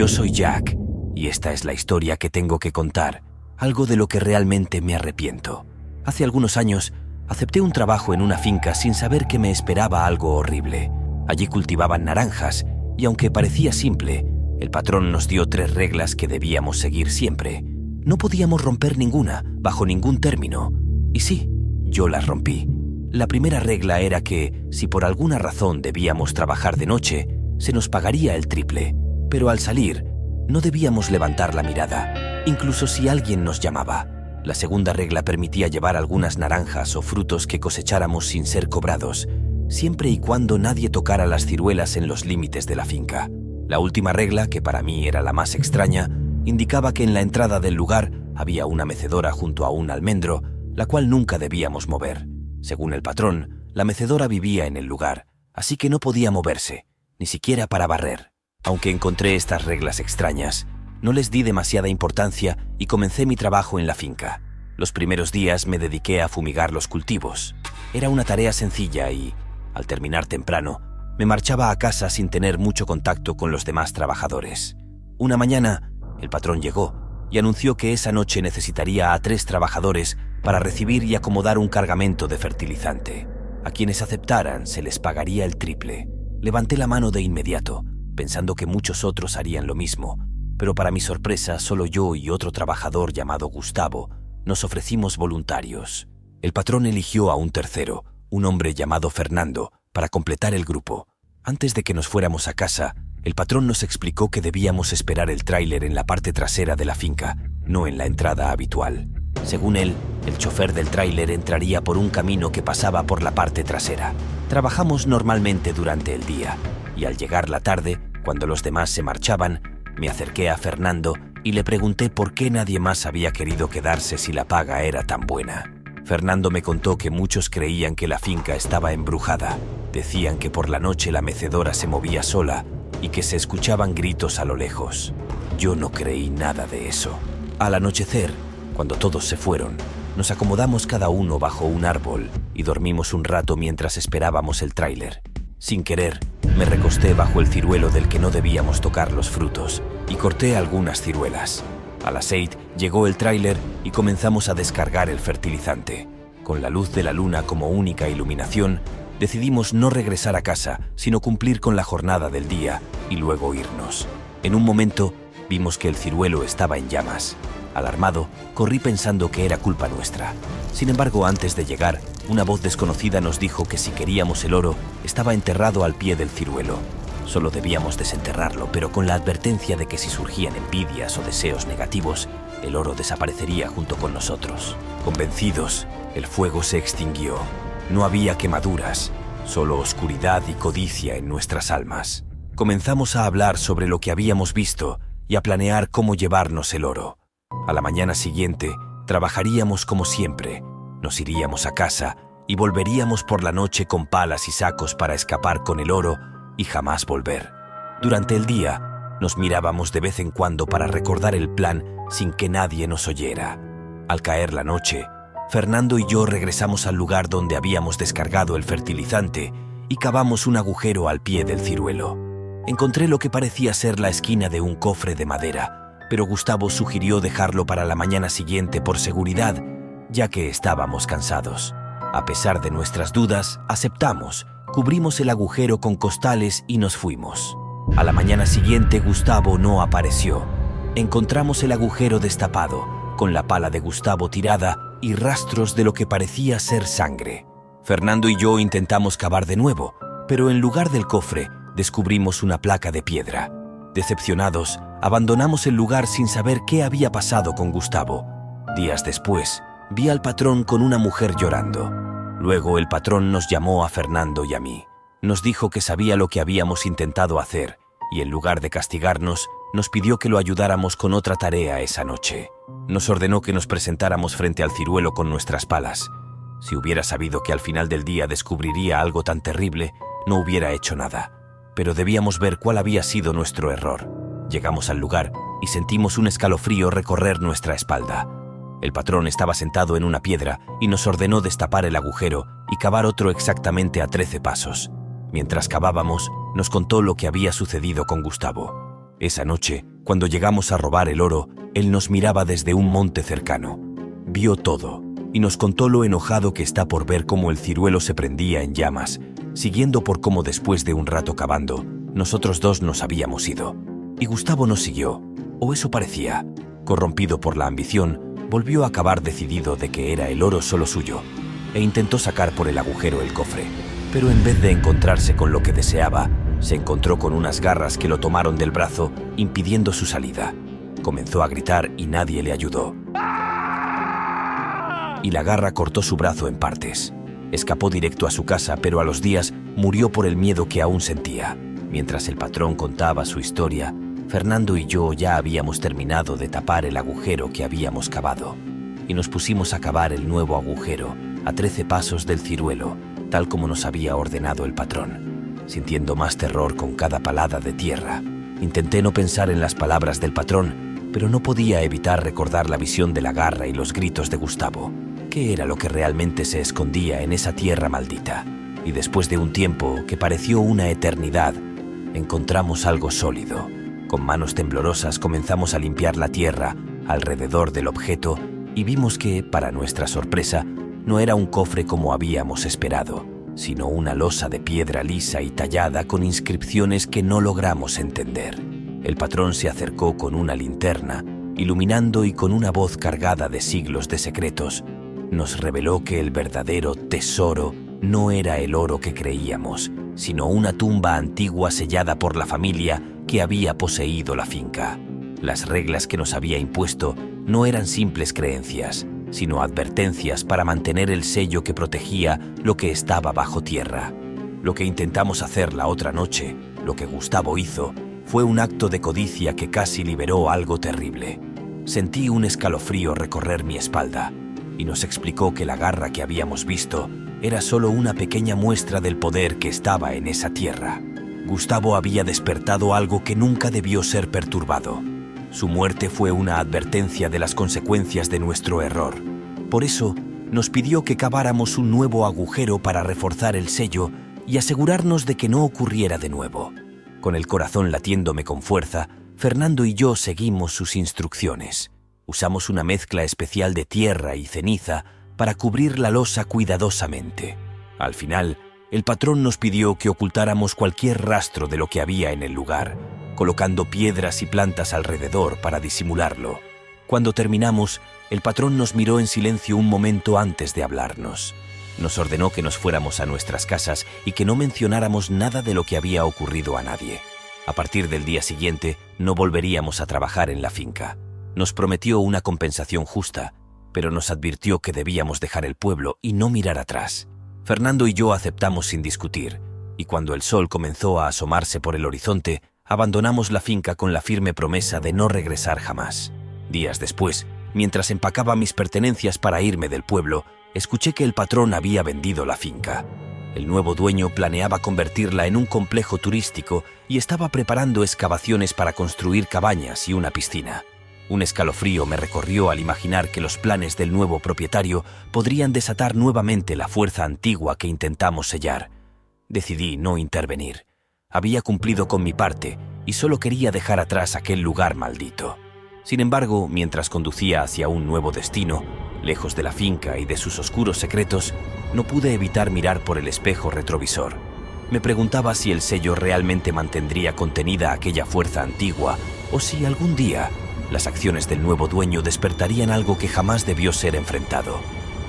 Yo soy Jack, y esta es la historia que tengo que contar, algo de lo que realmente me arrepiento. Hace algunos años, acepté un trabajo en una finca sin saber que me esperaba algo horrible. Allí cultivaban naranjas, y aunque parecía simple, el patrón nos dio 3 reglas que debíamos seguir siempre. No podíamos romper ninguna, bajo ningún término. Y sí, yo las rompí. La primera regla era que, si por alguna razón debíamos trabajar de noche, se nos pagaría el triple. Pero al salir, no debíamos levantar la mirada, incluso si alguien nos llamaba. La segunda regla permitía llevar algunas naranjas o frutos que cosecháramos sin ser cobrados, siempre y cuando nadie tocara las ciruelas en los límites de la finca. La última regla, que para mí era la más extraña, indicaba que en la entrada del lugar había una mecedora junto a un almendro, la cual nunca debíamos mover. Según el patrón, la mecedora vivía en el lugar, así que no podía moverse, ni siquiera para barrer. Aunque encontré estas reglas extrañas, no les di demasiada importancia y comencé mi trabajo en la finca. Los primeros días me dediqué a fumigar los cultivos. Era una tarea sencilla y, al terminar temprano, me marchaba a casa sin tener mucho contacto con los demás trabajadores. Una mañana, el patrón llegó y anunció que esa noche necesitaría a 3 trabajadores para recibir y acomodar un cargamento de fertilizante. A quienes aceptaran se les pagaría el triple. Levanté la mano de inmediato, pensando que muchos otros harían lo mismo, pero para mi sorpresa, solo yo y otro trabajador llamado Gustavo nos ofrecimos voluntarios. El patrón eligió a un tercero, un hombre llamado Fernando, para completar el grupo. Antes de que nos fuéramos a casa, el patrón nos explicó que debíamos esperar el tráiler en la parte trasera de la finca, no en la entrada habitual. Según él, el chofer del tráiler entraría por un camino que pasaba por la parte trasera. Trabajamos normalmente durante el día, y al llegar la tarde, cuando los demás se marchaban, me acerqué a Fernando y le pregunté por qué nadie más había querido quedarse si la paga era tan buena. Fernando me contó que muchos creían que la finca estaba embrujada. Decían que por la noche la mecedora se movía sola y que se escuchaban gritos a lo lejos. Yo no creí nada de eso. Al anochecer, cuando todos se fueron, nos acomodamos cada uno bajo un árbol y dormimos un rato mientras esperábamos el tráiler. Sin querer, me recosté bajo el ciruelo del que no debíamos tocar los frutos y corté algunas ciruelas. A las 6 llegó el tráiler y comenzamos a descargar el fertilizante. Con la luz de la luna como única iluminación, decidimos no regresar a casa, sino cumplir con la jornada del día y luego irnos. En un momento, vimos que el ciruelo estaba en llamas. Alarmado, corrí pensando que era culpa nuestra. Sin embargo, antes de llegar, una voz desconocida nos dijo que si queríamos el oro, estaba enterrado al pie del ciruelo. Solo debíamos desenterrarlo, pero con la advertencia de que si surgían envidias o deseos negativos, el oro desaparecería junto con nosotros. Convencidos, el fuego se extinguió. No había quemaduras, solo oscuridad y codicia en nuestras almas. Comenzamos a hablar sobre lo que habíamos visto y a planear cómo llevarnos el oro. A la mañana siguiente, trabajaríamos como siempre. Nos iríamos a casa y volveríamos por la noche con palas y sacos para escapar con el oro y jamás volver. Durante el día, nos mirábamos de vez en cuando para recordar el plan sin que nadie nos oyera. Al caer la noche, Fernando y yo regresamos al lugar donde habíamos descargado el fertilizante y cavamos un agujero al pie del ciruelo. Encontré lo que parecía ser la esquina de un cofre de madera, pero Gustavo sugirió dejarlo para la mañana siguiente por seguridad, ya que estábamos cansados. A pesar de nuestras dudas, aceptamos, cubrimos el agujero con costales y nos fuimos. A la mañana siguiente, Gustavo no apareció. Encontramos el agujero destapado, con la pala de Gustavo tirada y rastros de lo que parecía ser sangre. Fernando y yo intentamos cavar de nuevo, pero en lugar del cofre, descubrimos una placa de piedra. Decepcionados, abandonamos el lugar sin saber qué había pasado con Gustavo. Días después, vi al patrón con una mujer llorando. Luego el patrón nos llamó a Fernando y a mí. Nos dijo que sabía lo que habíamos intentado hacer y en lugar de castigarnos, nos pidió que lo ayudáramos con otra tarea esa noche. Nos ordenó que nos presentáramos frente al ciruelo con nuestras palas. Si hubiera sabido que al final del día descubriría algo tan terrible, no hubiera hecho nada. Pero debíamos ver cuál había sido nuestro error. Llegamos al lugar y sentimos un escalofrío recorrer nuestra espalda. El patrón estaba sentado en una piedra y nos ordenó destapar el agujero y cavar otro exactamente a 13 pasos. Mientras cavábamos, nos contó lo que había sucedido con Gustavo. Esa noche, Cuando llegamos a robar el oro, él nos miraba desde un monte cercano. Vio todo y nos contó lo enojado que está por ver cómo el ciruelo se prendía en llamas, siguiendo por cómo después de un rato cavando, nosotros dos nos habíamos ido. Y Gustavo nos siguió, o eso parecía. Corrompido por la ambición, volvió a cavar decidido de que era el oro solo suyo, e intentó sacar por el agujero el cofre. Pero en vez de encontrarse con lo que deseaba, se encontró con unas garras que lo tomaron del brazo, impidiendo su salida. Comenzó a gritar y nadie le ayudó. Y la garra cortó su brazo en partes. Escapó directo a su casa, pero a los días murió por el miedo que aún sentía. Mientras el patrón contaba su historia, Fernando y yo ya habíamos terminado de tapar el agujero que habíamos cavado, y nos pusimos a cavar el nuevo agujero a 13 pasos del ciruelo, tal como nos había ordenado el patrón, sintiendo más terror con cada palada de tierra. Intenté no pensar en las palabras del patrón, pero no podía evitar recordar la visión de la garra y los gritos de Gustavo. ¿Qué era lo que realmente se escondía en esa tierra maldita? Y después de un tiempo que pareció una eternidad, encontramos algo sólido. Con manos temblorosas comenzamos a limpiar la tierra alrededor del objeto y vimos que, para nuestra sorpresa, no era un cofre como habíamos esperado, sino una losa de piedra lisa y tallada con inscripciones que no logramos entender. El patrón se acercó con una linterna, iluminando y con una voz cargada de siglos de secretos, nos reveló que el verdadero tesoro no era el oro que creíamos, sino una tumba antigua sellada por la familia que había poseído la finca. Las reglas que nos había impuesto no eran simples creencias, sino advertencias para mantener el sello que protegía lo que estaba bajo tierra. Lo que intentamos hacer la otra noche, lo que Gustavo hizo, fue un acto de codicia que casi liberó algo terrible. Sentí un escalofrío recorrer mi espalda y nos explicó que la garra que habíamos visto era solo una pequeña muestra del poder que estaba en esa tierra. Gustavo había despertado algo que nunca debió ser perturbado. Su muerte fue una advertencia de las consecuencias de nuestro error. Por eso, nos pidió que caváramos un nuevo agujero para reforzar el sello y asegurarnos de que no ocurriera de nuevo. Con el corazón latiéndome con fuerza, Fernando y yo seguimos sus instrucciones. Usamos una mezcla especial de tierra y ceniza para cubrir la losa cuidadosamente. Al final, el patrón nos pidió que ocultáramos cualquier rastro de lo que había en el lugar, colocando piedras y plantas alrededor para disimularlo. Cuando terminamos, el patrón nos miró en silencio un momento antes de hablarnos. Nos ordenó que nos fuéramos a nuestras casas y que no mencionáramos nada de lo que había ocurrido a nadie. A partir del día siguiente, no volveríamos a trabajar en la finca. Nos prometió una compensación justa, pero nos advirtió que debíamos dejar el pueblo y no mirar atrás. Fernando y yo aceptamos sin discutir, y cuando el sol comenzó a asomarse por el horizonte, abandonamos la finca con la firme promesa de no regresar jamás. Días después, mientras empacaba mis pertenencias para irme del pueblo, escuché que el patrón había vendido la finca. El nuevo dueño planeaba convertirla en un complejo turístico y estaba preparando excavaciones para construir cabañas y una piscina. Un escalofrío me recorrió al imaginar que los planes del nuevo propietario podrían desatar nuevamente la fuerza antigua que intentamos sellar. Decidí no intervenir. Había cumplido con mi parte y solo quería dejar atrás aquel lugar maldito. Sin embargo, mientras conducía hacia un nuevo destino, lejos de la finca y de sus oscuros secretos, no pude evitar mirar por el espejo retrovisor. Me preguntaba si el sello realmente mantendría contenida aquella fuerza antigua o si algún día las acciones del nuevo dueño despertarían algo que jamás debió ser enfrentado.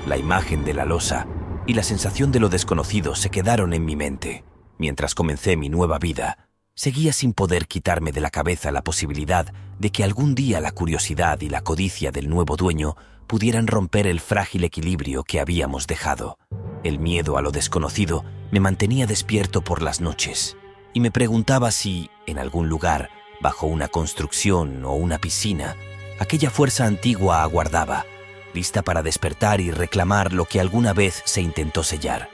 La imagen de la losa y la sensación de lo desconocido se quedaron en mi mente. Mientras comencé mi nueva vida, seguía sin poder quitarme de la cabeza la posibilidad de que algún día la curiosidad y la codicia del nuevo dueño pudieran romper el frágil equilibrio que habíamos dejado. El miedo a lo desconocido me mantenía despierto por las noches y me preguntaba si, en algún lugar, bajo una construcción o una piscina, aquella fuerza antigua aguardaba, lista para despertar y reclamar lo que alguna vez se intentó sellar.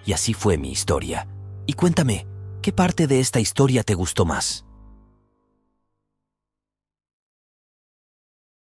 Y así fue mi historia. Y cuéntame, ¿qué parte de esta historia te gustó más?